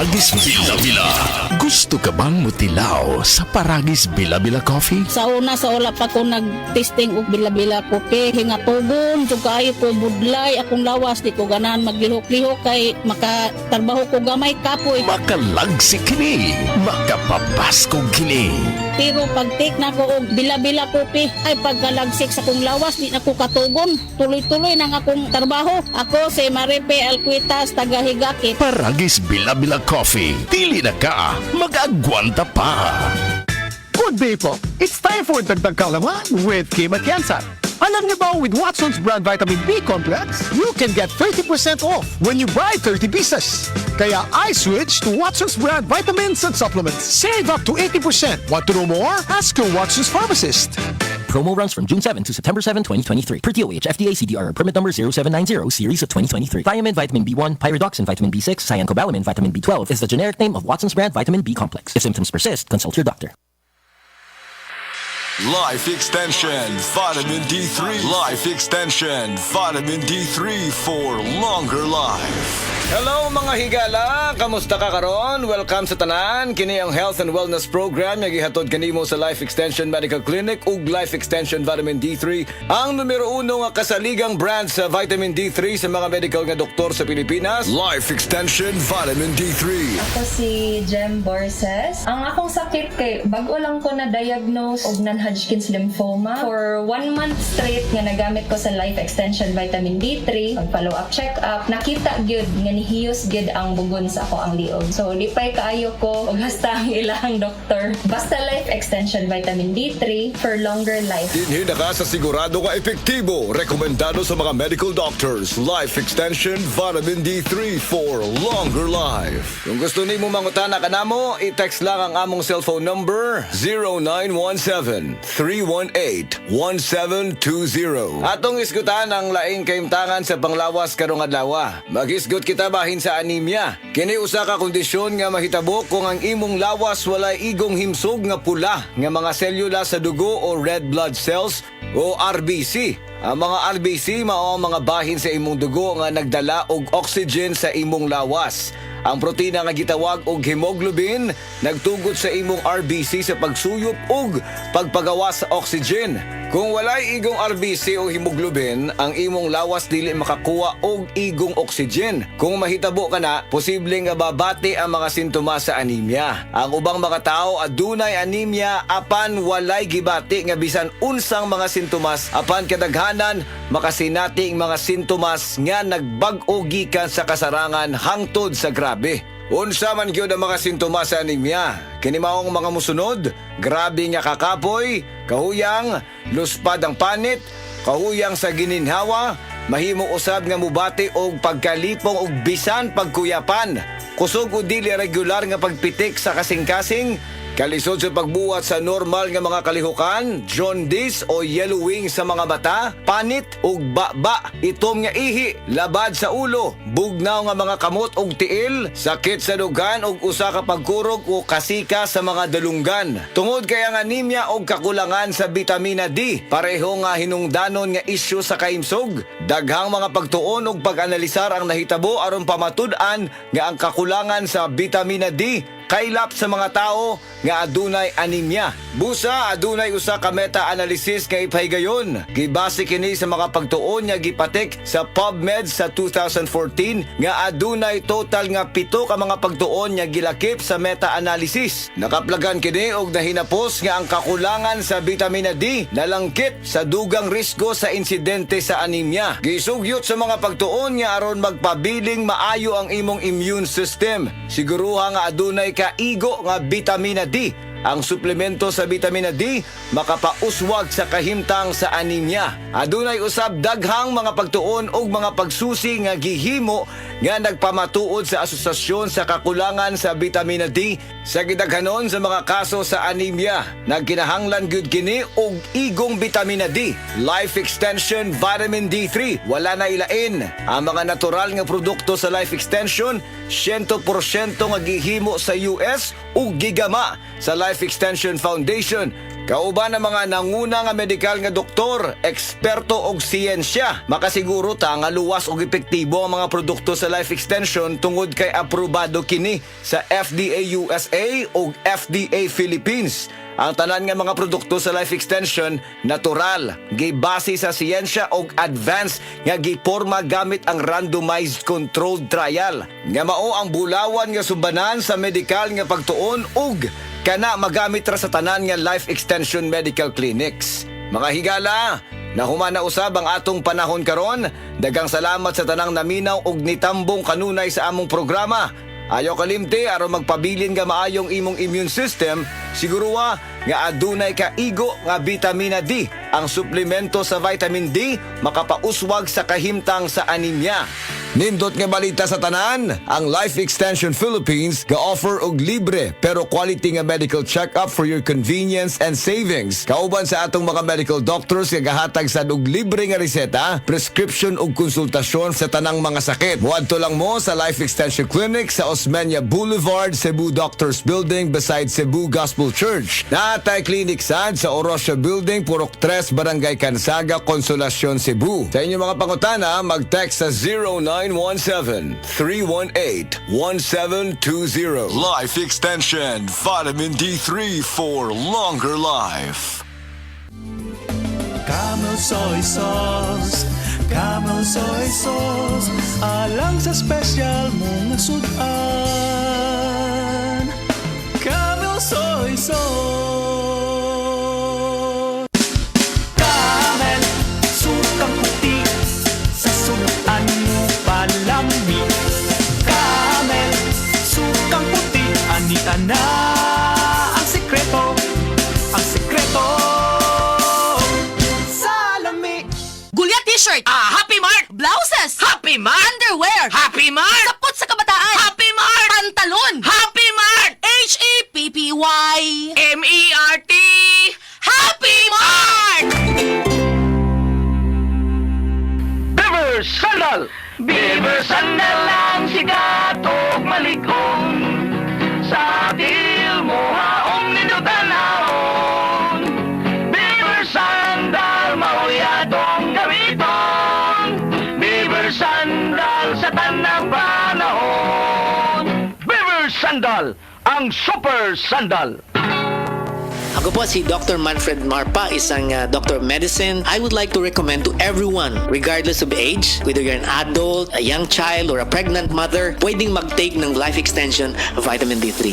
Paragis Bila-Bila. Gusto ka bang mutilaw sa Paragis Bila-Bila Coffee? Sa una, sa wala pa ko nag-testing og bila-bila ko kay hingatugon, so kayo ko budlay, akong lawas, di ko ganahan maglihok-lihok kay makatarbaho ko gamay kapoy. Makalagsik kini, makapapasko kini. Pero pag take na ko og bila-bila kopi, ay pagkalagsik sa kong lawas, di na ko katugon. Tuloy-tuloy nang akong trabaho. Ako si Maripe Alcuitas, taga Higakit. Paragis Bila-Bila Coffee. Dili na ka, mag-agwanta pa. Good people, it's time for Dagdag Kaalaman with Kim Atienza. Alam niyo ba with Watson's brand vitamin B complex, you can get 30% off when you buy 30 pieces. Kaya I switched to Watson's brand vitamins and supplements. Save up to 80%. Want to know more? Ask your Watson's pharmacist. Promo runs from June 7 to September 7, 2023. Per TOH, FDA CDR, permit number 0790, series of 2023. Thiamine, vitamin B1, pyridoxine, vitamin B6, cyancobalamin, vitamin B12 is the generic name of Watson's brand vitamin B complex. If symptoms persist, consult your doctor. Life Extension Vitamin D3. Life Extension Vitamin D3 for longer life. Hello mga higala, kamusta ka karon? Welcome sa tanan. Kini ang Health and Wellness Program nga gihatod kanimo sa Life Extension Medical Clinic ug Life Extension Vitamin D3, ang numero 1 nga kasaligang brand sa vitamin D3 sa mga medical nga doktor sa Pilipinas. Life Extension Vitamin D3. Ako si Jem Borses. Ang akong sakit kay bago lang ko na diagnose og non-Hodgkin's lymphoma. For 1 month straight nga nagamit ko sa Life Extension Vitamin D3, pag follow up check up, nakita gyud nga nihiyos gyud ang bugon sa ako ang liog. So lipay kaayo ko og hasta ang ilang doktor. Basta Life Extension Vitamin D3 for longer life. Dinhi na ka sa sigurado ka epektibo. Rekomendado sa mga medical doctors. Life Extension Vitamin D3 for longer life. Kung gusto nimo mangutana kanamo, i-text lang ang among cellphone number 0917-318-1720. Atong isgutan ang laing kaimtangan sa panglawas karong adlaw. Mag-isgut kita bahin sa anemia. Kini usa ka kondisyon nga mahitabo kung ang imong lawas walay igong himsog nga pula nga mga selula sa dugo o red blood cells o RBC. Ang mga RBC mao ang mga bahin sa imong dugo nga nagdala og oxygen sa imong lawas. Ang protina nga gitawag og hemoglobin nagtugot sa imong RBC sa pagsuyop ug pagpagawa sa oxygen. Kung walay igong RBC o hemoglobin, ang imong lawas dili makakuha og igong oxygen. Kung mahitabo ka na, posible nga babati ang mga sintomas sa anemia. Ang ubang mga tao adunay anemia apan walay gibati nga bisan unsang mga sintomas, apan kadaghanan makasinati ang mga sintomas nga nagbag-o gikan sa kasarangan hangtod sa grabe. Unsa man gyud ang mga sintomas sa anemia? Kini maong mga musunod: grabe nga kakapoy, kahuyang, luspad ang panit, kahuyang sa gininhawa, mahimo usab nga mubati og pagkalipong og bisan pagkuyapan, kusog o dili regular nga pagpitik sa kasing-kasing, kalisod sa pagbuhat sa normal nga mga kalihukan, jaundice o yellowing sa mga mata, panit ug baba, itom nga ihi, labad sa ulo, bugnaw nga mga kamot ug tiil, sakit sa dugan ug usa ka pagkurog o kasika sa mga dalunggan. Tungod kay ang anemia og kakulangan sa bitamina D, pareho nga hinungdanon nga isyu sa kaimsog. Daghang mga pagtuon ug pag-analisar ang nahitabo aron pamatud-an nga ang kakulangan sa bitamina D kaylap sa mga tao nga adunay anemia. Busa adunay usa ka meta-analysis nga ipahigayon. Gibase kini sa mga pagtuon nga gipatik sa PubMed sa 2014 nga adunay total nga 7 ka mga pagtuon nga gilakip sa meta-analysis. Nakaplagan kini og nahinapos nga ang kakulangan sa vitamina D nalangkit sa dugang risgo sa insidente sa anemia. Gisugyot sa mga pagtuon nga aron magpabiling maayo ang imong immune system. Siguruha nga adunay kaigo nga vitamina D. Ang suplemento sa vitamina D makapauswag sa kahimtang sa anemia. Adunay usab daghang mga pagtuon ug mga pagsusi nga gihimo nga nagpamatuod sa asosasyon sa kakulangan sa vitamina D sa gidaghanon sa mga kaso sa anemia. Nagkinahanglan gyud kini og igong vitamina D. Life Extension Vitamin D3 wala na ilain. Ang mga natural nga produkto sa Life Extension 100% nga gihimo sa US ug gigama sa Life Extension Foundation Kauban ng mga nanguna nga medikal nga doktor, eksperto og siyensya, makasiguro ta nga luwas og epektibo ang mga produkto sa life extension tungod kay aprobado kini sa FDA USA ug FDA Philippines. Ang tanan nga mga produkto sa life extension natural, gibase sa siyensya og advanced nga giporma gamit ang randomized controlled trial. Nga mao ang bulawan nga subanan sa medikal nga pagtuon ug kana magamit ra sa tanan nga life extension medical clinics. Mga higala, nahumana usab ang atong panahon karon. Daghang salamat sa tanang naminaw og nitambong kanunay sa among programa. Ayaw kalimti aron magpabilin nga maayong imong immune system, siguruwa nga adunay kaigo nga vitamina D. Ang suplemento sa vitamin D makapauswag sa kahimtang sa anemia. Nindot nga balita sa tanan, ang Life Extension Philippines ga-offer og libre pero quality nga medical check-up for your convenience and savings. Kauban sa atong mga medical doctors nga gahatag sad og libre nga reseta, prescription ug konsultasyon sa tanang mga sakit. Muadto lang mo sa Life Extension Clinic sa Osmeña Boulevard, Cebu Doctors Building beside Cebu Gospel Church. Naatay clinic sad sa Orosio Building, Purok 3, Barangay Cansaga, Consolacion, Cebu. Sa inyong mga pangutana, mag-text sa 0917-318-1720. Life Extension Vitamin D3 for longer life. Camel soy sauce, Camel soy sauce, alang sa special mong sudan. Camel soy sauce. Camel, sukang puti, sa sunutan mo palami. Camel, sukang puti, anita na ang sekreto, ang sekreto. Gulya t-shirt. Happy Mart. Blouses. Happy Mart. Underwear. Happy Mart. Sapot sa kabataan. Happy Mart. Pantalon. Happy Mart. Happy Mart. Happy Mart. Beaver Sandal! Beaver Sandal lang sigat og maligong. Sa atil mo haong ninutanahon. Beaver Sandal mauyadong gamiton. Beaver Sandal sa tanang panahon. Beaver Sandal, ang super sandal. Ako po si Dr. Manfred Marpa, isang Doctor of Medicine. I would like to recommend to everyone, regardless of age, whether you're an adult, a young child, or a pregnant mother, pwedeng mag-take ng Life Extension Vitamin D3.